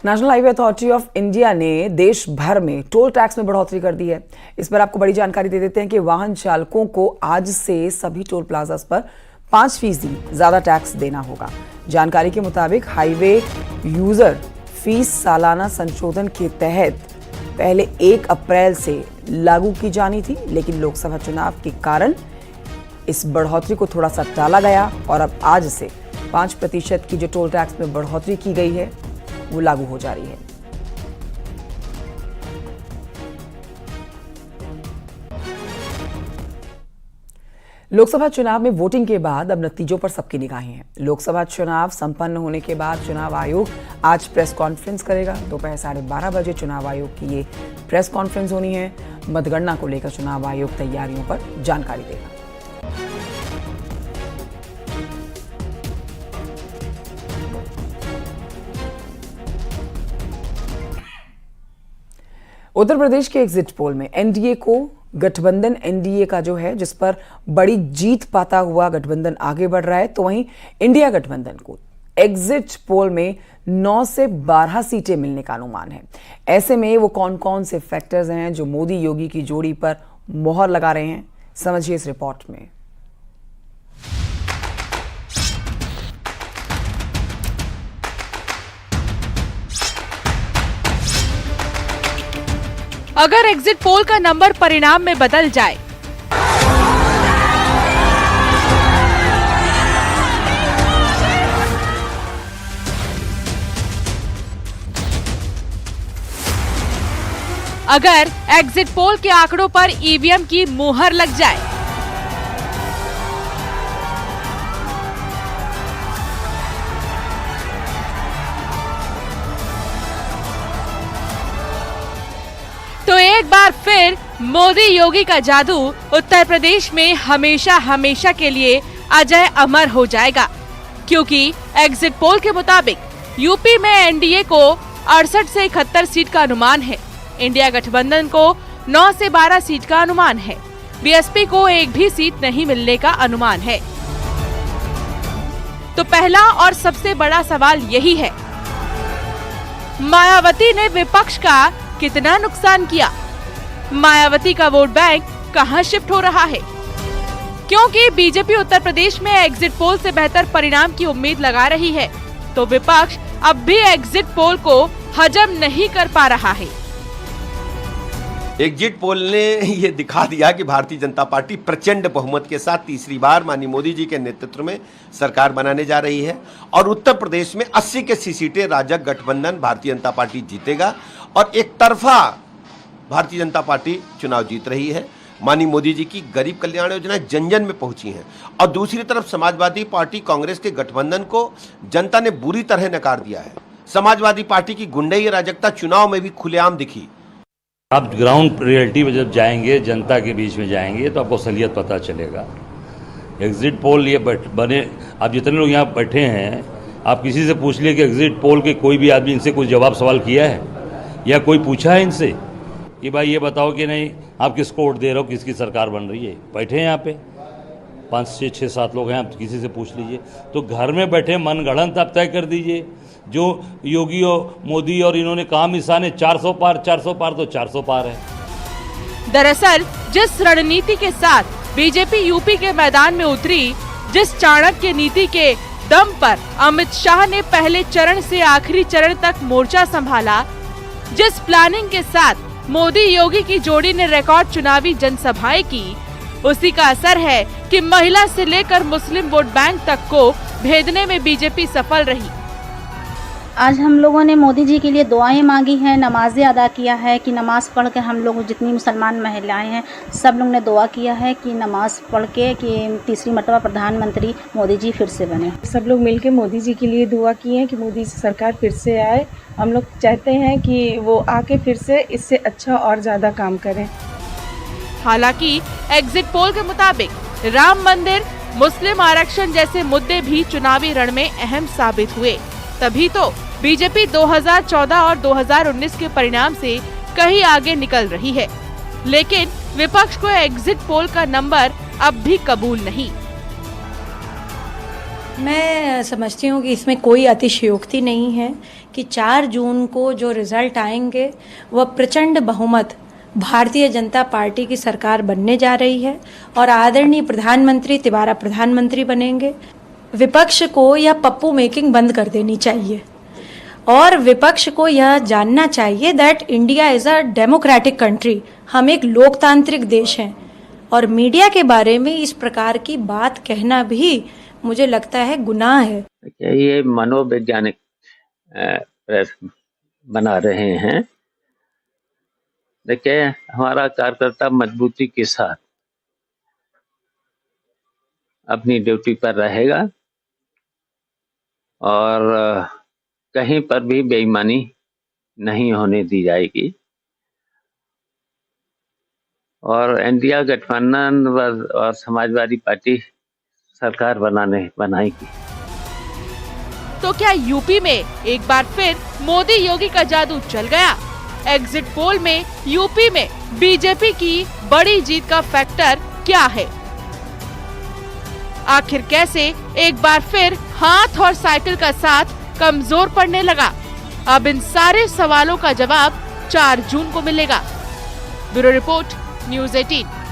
National highway authority of India ने देश भर में टोल टैक्स में बढ़ोतरी कर दी है। इस पर आपको बड़ी जानकारी दे देते हैं कि वाहन चालकों को आज से सभी टोल प्लाजा पर 5% ज्यादा टैक्स देना होगा। जानकारी के मुताबिक हाईवे यूजर फीस सालाना संशोधन के तहत पहले 1 अप्रैल से लागू की जानी थी, लेकिन लोकसभा चुनाव के कारण इस बढ़ोतरी को थोड़ा सा टाला गया और अब आज से 5% की जो टोल टैक्स में बढ़ोतरी की गई है वो लागू हो जा रही है। लोकसभा चुनाव में वोटिंग के बाद अब नतीजों पर सबकी निगाहें हैं। लोकसभा चुनाव संपन्न होने के बाद चुनाव आयोग आज प्रेस कॉन्फ्रेंस करेगा। दोपहर 12:30 बजे चुनाव आयोग की ये प्रेस कॉन्फ्रेंस होनी है। मतगणना को लेकर चुनाव आयोग तैयारियों पर जानकारी देगा। उत्तर प्रदेश के एग्जिट पोल में एनडीए को गठबंधन एनडीए का जो है जिस पर बड़ी जीत पाता हुआ गठबंधन आगे बढ़ रहा है, तो वहीं इंडिया गठबंधन को एग्जिट पोल में 9 से 12 सीटें मिलने का अनुमान है। ऐसे में वो कौन कौन से फैक्टर्स हैं जो मोदी योगी की जोड़ी पर मोहर लगा रहे हैं, समझिए इस रिपोर्ट में। अगर एग्जिट पोल का नंबर परिणाम में बदल जाए, अगर एग्जिट पोल के आंकड़ों पर ईवीएम की मुहर लग जाए, तो एक बार फिर मोदी योगी का जादू उत्तर प्रदेश में हमेशा हमेशा के लिए अजय अमर हो जाएगा, क्योंकि एग्जिट पोल के मुताबिक यूपी में एनडीए को 68 से 71 सीट का अनुमान है। इंडिया गठबंधन को 9 से 12 सीट का अनुमान है। बीएसपी को एक भी सीट नहीं मिलने का अनुमान है। तो पहला और सबसे बड़ा सवाल यही है, मायावती ने विपक्ष का कितना नुकसान किया? मायावती का वोट बैंक कहां शिफ्ट हो रहा है? क्योंकि बीजेपी उत्तर प्रदेश में एग्जिट पोल से बेहतर परिणाम की उम्मीद लगा रही है, तो विपक्ष अब भी एग्जिट पोल को हजम नहीं कर पा रहा है। एग्जिट पोल ने ये दिखा दिया कि भारतीय जनता पार्टी प्रचंड बहुमत के साथ तीसरी बार माननीय मोदी जी के नेतृत्व में सरकार बनाने जा रही है और उत्तर प्रदेश में 80 की 80 सीटें राजग गठबंधन भारतीय जनता पार्टी जीतेगा और एक तरफा भारतीय जनता पार्टी चुनाव जीत रही है। माननीय मोदी जी की गरीब कल्याण योजना जन जन में पहुंची हैं और दूसरी तरफ समाजवादी पार्टी कांग्रेस के गठबंधन को जनता ने बुरी तरह नकार दिया है। समाजवादी पार्टी की गुंडई अराजकता चुनाव में भी खुलेआम दिखी। आप ग्राउंड रियलिटी में जब जाएंगे, जनता के बीच में जाएंगे, तो आपको असलियत पता चलेगा। एग्जिट पोल ये बने, आप जितने लोग यहाँ बैठे हैं, आप किसी से पूछ लिए कि एग्जिट पोल के कोई भी आदमी इनसे कुछ जवाब सवाल किया है या कोई पूछा है इनसे कि भाई ये बताओ कि नहीं आप किसको वोट दे रहे हो, किसकी सरकार बन रही है? बैठे हैं यहाँ पे 5, 6, 7 लोग हैं, आप किसी से पूछ लीजिए। तो घर में बैठे मनगढ़ंत आप तय कर दीजिए। जो योगी और मोदी और इन्होंने कहा मिसाने 400 पार, 400 पार, तो 400 पार है। दरअसल जिस रणनीति के साथ बीजेपी यूपी के मैदान में उतरी, जिस चाणक्य नीति के दम पर अमित शाह ने पहले चरण से आखिरी चरण तक मोर्चा संभाला, जिस प्लानिंग के साथ मोदी योगी की जोड़ी ने रिकॉर्ड चुनावी जनसभाएं की, उसी का असर है कि महिला से लेकर मुस्लिम वोट बैंक तक को भेदने में बीजेपी सफल रही। आज हम लोगों ने मोदी जी के लिए दुआएं मांगी हैं, नमाजें अदा किया है कि नमाज पढ़ के हम लोग जितनी मुसलमान महिलाएं हैं सब लोग ने दुआ किया है कि नमाज पढ़ के कि तीसरी मर्तबा प्रधानमंत्री मोदी जी फिर से बने। सब लोग मिलके मोदी जी के लिए दुआ किए हैं कि मोदी सरकार फिर से आए। हम लोग चाहते हैं कि वो आके फिर से इससे अच्छा और ज़्यादा काम करें। हालांकि एग्जिट पोल के मुताबिक राम मंदिर, मुस्लिम आरक्षण जैसे मुद्दे भी चुनावी रण में अहम साबित हुए। तभी तो बीजेपी 2014 और 2019 के परिणाम से कहीं आगे निकल रही है, लेकिन विपक्ष को एग्जिट पोल का नंबर अब भी कबूल नहीं। मैं समझती हूँ कि इसमें कोई अतिशयोक्ति नहीं है कि 4 जून को जो रिजल्ट आएंगे वह प्रचंड बहुमत भारतीय जनता पार्टी की सरकार बनने जा रही है और आदरणीय प्रधानमंत्री तिबारा प्रधानमंत्री बनेंगे। विपक्ष को यह पप्पू मेकिंग बंद कर देनी चाहिए और विपक्ष को यह जानना चाहिए that India is a democratic country, हम एक लोकतांत्रिक देश हैं और मीडिया के बारे में इस प्रकार की बात कहना भी मुझे लगता है गुनाह है। ये मनोवैज्ञानिक प्रेस बना रहे हैं। देखिए, हमारा कार्यकर्ता मजबूती के साथ अपनी ड्यूटी पर रहेगा और कहीं पर भी बेईमानी नहीं होने दी जाएगी और इंडिया गठबंधन और समाजवादी पार्टी सरकार बनाएगी। तो क्या यूपी में एक बार फिर मोदी योगी का जादू चल गया? एग्जिट पोल में यूपी में बीजेपी की बड़ी जीत का फैक्टर क्या है? आखिर कैसे एक बार फिर हाथ और साइकिल का साथ कमजोर पड़ने लगा? अब इन सारे सवालों का जवाब 4 जून को मिलेगा। Bureau report, news 18।